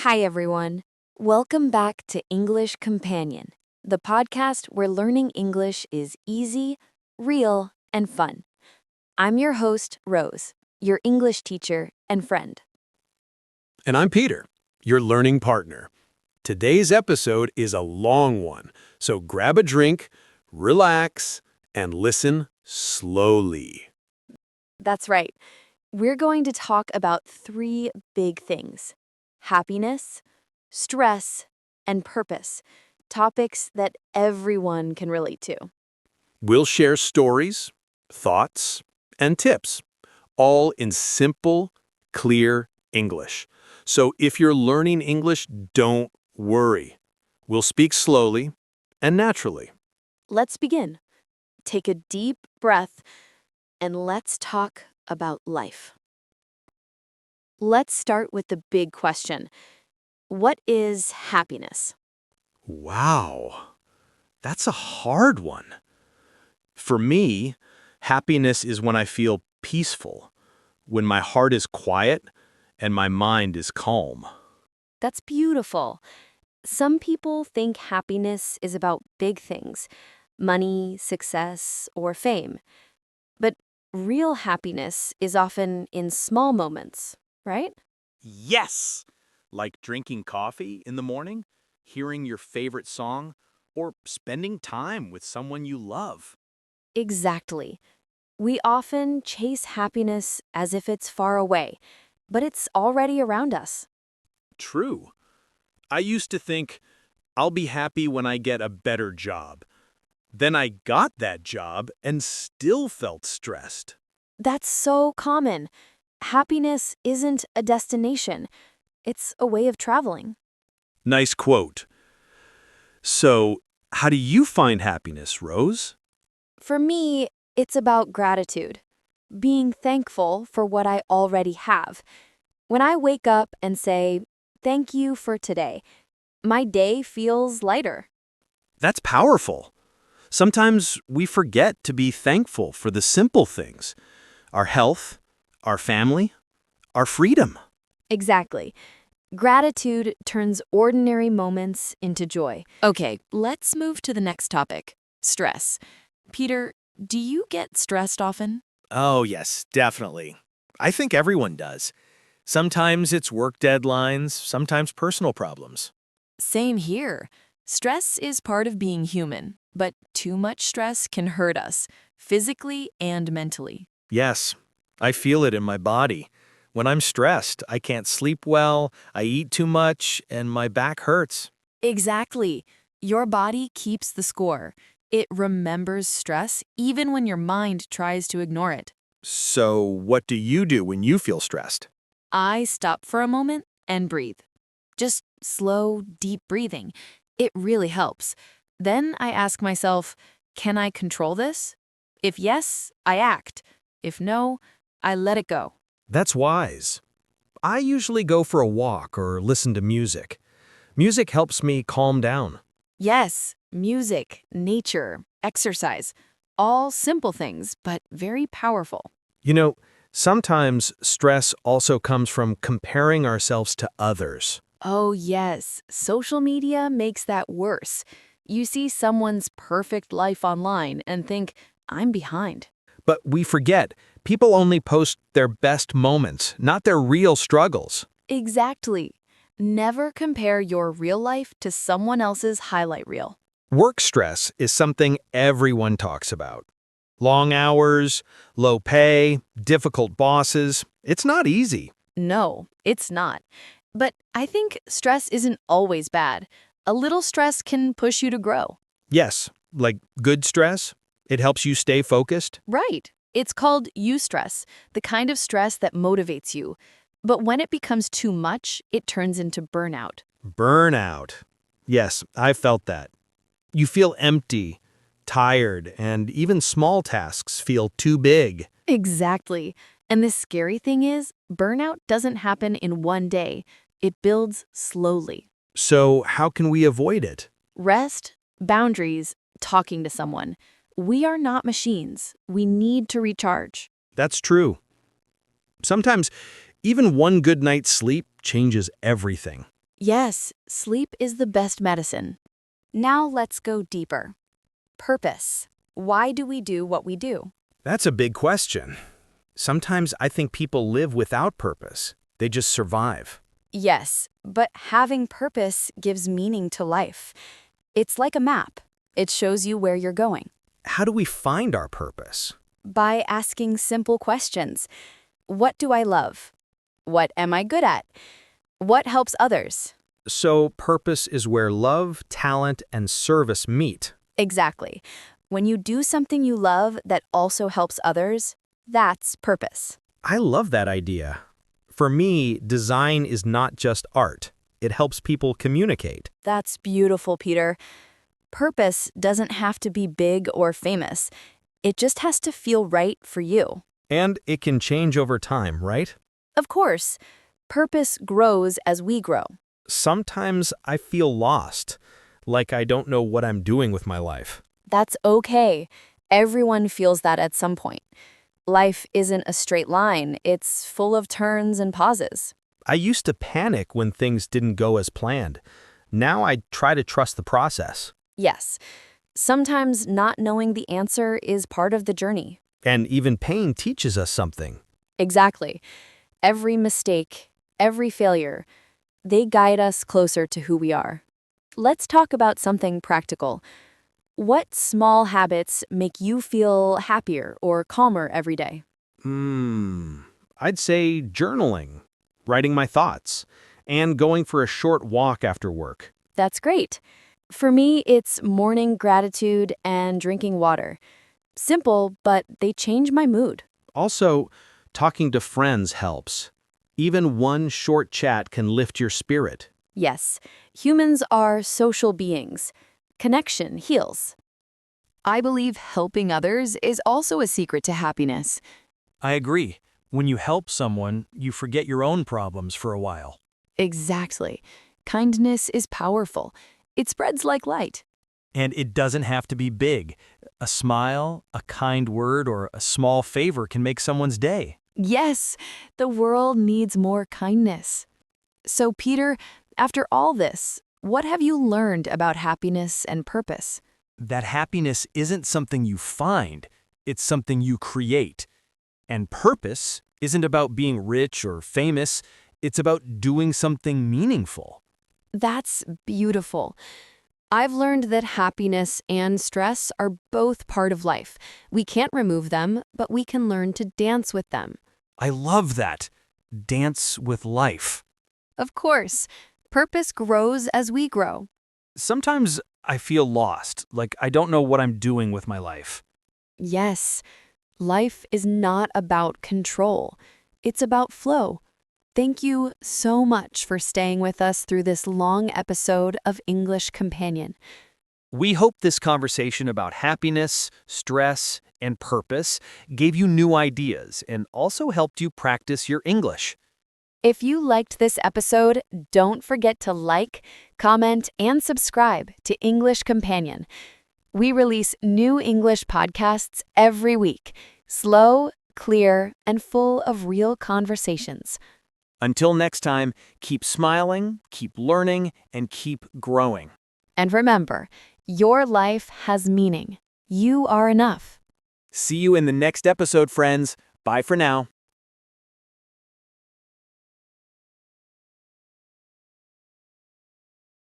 Hi, everyone. Welcome back to English Companion, the podcast where learning English is easy, real, and fun. I'm your host, Rose, your English teacher and friend. And I'm Peter, your learning partner. Today's episode is a long one, so grab a drink, relax, and listen slowly. That's right. We're going to talk about three big things: happiness, stress, and purpose, topics that everyone can relate to. We'll share stories, thoughts, and tips, all in simple, clear English. So if you're learning English, don't worry. We'll speak slowly and naturally. Let's begin. Take a deep breath and let's talk about life. Let's start with the big question. What is happiness? Wow, that's a hard one. For me, happiness is when I feel peaceful, when my heart is quiet and my mind is calm. That's beautiful. Some people think happiness is about big things, money, success, or fame. But real happiness is often in small moments, right? Yes! Like drinking coffee in the morning, hearing your favorite song, or spending time with someone you love. Exactly. We often chase happiness as if it's far away, but it's already around us. True. I used to think, I'll be happy when I get a better job. Then I got that job and still felt stressed. That's so common. Happiness isn't a destination, it's a way of traveling. Nice quote. So, how do you find happiness, Rose? For me, it's about gratitude, being thankful for what I already have. When I wake up and say, "Thank you for today," my day feels lighter. That's powerful. Sometimes we forget to be thankful for the simple things: our health, our family, our freedom. Exactly. Gratitude turns ordinary moments into joy. Okay, let's move to the next topic: stress. Peter, do you get stressed often? Oh, yes, definitely. I think everyone does. Sometimes it's work deadlines, sometimes personal problems. Same here. Stress is part of being human, but too much stress can hurt us, physically and mentally. Yes, I feel it in my body. When I'm stressed, I can't sleep well, I eat too much, and my back hurts. Exactly. Your body keeps the score. It remembers stress even when your mind tries to ignore it. So, what do you do when you feel stressed? I stop for a moment and breathe. Just slow, deep breathing. It really helps. Then I ask myself, can I control this? If yes, I act. If no, I let it go. That's wise. I usually go for a walk or listen to music. Music helps me calm down. Yes, music, nature, exercise, all simple things, but very powerful. You know, sometimes stress also comes from comparing ourselves to others. Oh, yes, social media makes that worse. You see someone's perfect life online and think, I'm behind. But we forget, people only post their best moments, not their real struggles. Exactly. Never compare your real life to someone else's highlight reel. Work stress is something everyone talks about. Long hours, low pay, difficult bosses. It's not easy. No, it's not. But I think stress isn't always bad. A little stress can push you to grow. Yes, like good stress. It helps you stay focused. Right. It's called eustress, the kind of stress that motivates you. But when it becomes too much, it turns into burnout. Burnout. Yes, I felt that. You feel empty, tired, and even small tasks feel too big. Exactly. And the scary thing is, burnout doesn't happen in one day. It builds slowly. So, how can we avoid it? Rest, boundaries, talking to someone. We are not machines. We need to recharge. That's true. Sometimes, even one good night's sleep changes everything. Yes, sleep is the best medicine. Now let's go deeper. Purpose. Why do we do what we do? That's a big question. Sometimes I think people live without purpose. They just survive. Yes, but having purpose gives meaning to life. It's like a map. It shows you where you're going. How do we find our purpose? By asking simple questions. What do I love? What am I good at? What helps others? So, purpose is where love, talent, and service meet. Exactly. When you do something you love that also helps others, that's purpose. I love that idea. For me, design is not just art. It helps people communicate. That's beautiful, Peter. Purpose doesn't have to be big or famous. It just has to feel right for you. And it can change over time, right? Of course, purpose grows as we grow. Sometimes I feel lost, like I don't know what I'm doing with my life. That's okay. Everyone feels that at some point. Life isn't a straight line. It's full of turns and pauses. I used to panic when things didn't go as planned. Now I try to trust the process. Yes, sometimes not knowing the answer is part of the journey. And even pain teaches us something. Exactly. Every mistake, every failure, they guide us closer to who we are. Let's talk about something practical. What small habits make you feel happier or calmer every day? I'd say journaling, writing my thoughts, and going for a short walk after work. That's great. For me, it's morning gratitude and drinking water. Simple, but they change my mood. Also, talking to friends helps. Even one short chat can lift your spirit. Yes, humans are social beings. Connection heals. I believe helping others is also a secret to happiness. I agree. When you help someone, you forget your own problems for a while. Exactly. Kindness is powerful. It spreads like light. And it doesn't have to be big. A smile, a kind word, or a small favor can make someone's day. Yes, the world needs more kindness. So, Peter, after all this, what have you learned about happiness and purpose? That happiness isn't something you find, it's something you create. And purpose isn't about being rich or famous, it's about doing something meaningful. That's beautiful. I've learned that happiness and stress are both part of life. We can't remove them, but we can learn to dance with them. I love that. Dance with life. Of course, purpose grows as we grow. Sometimes I feel lost, like I don't know what I'm doing with my life. Yes, life is not about control. It's about flow. Thank you so much for staying with us through this long episode of English Companion. We hope this conversation about happiness, stress, and purpose gave you new ideas and also helped you practice your English. If you liked this episode, don't forget to like, comment, and subscribe to English Companion. We release new English podcasts every week, slow, clear, and full of real conversations. Until next time, keep smiling, keep learning, and keep growing. And remember, your life has meaning. You are enough. See you in the next episode, friends. Bye for now.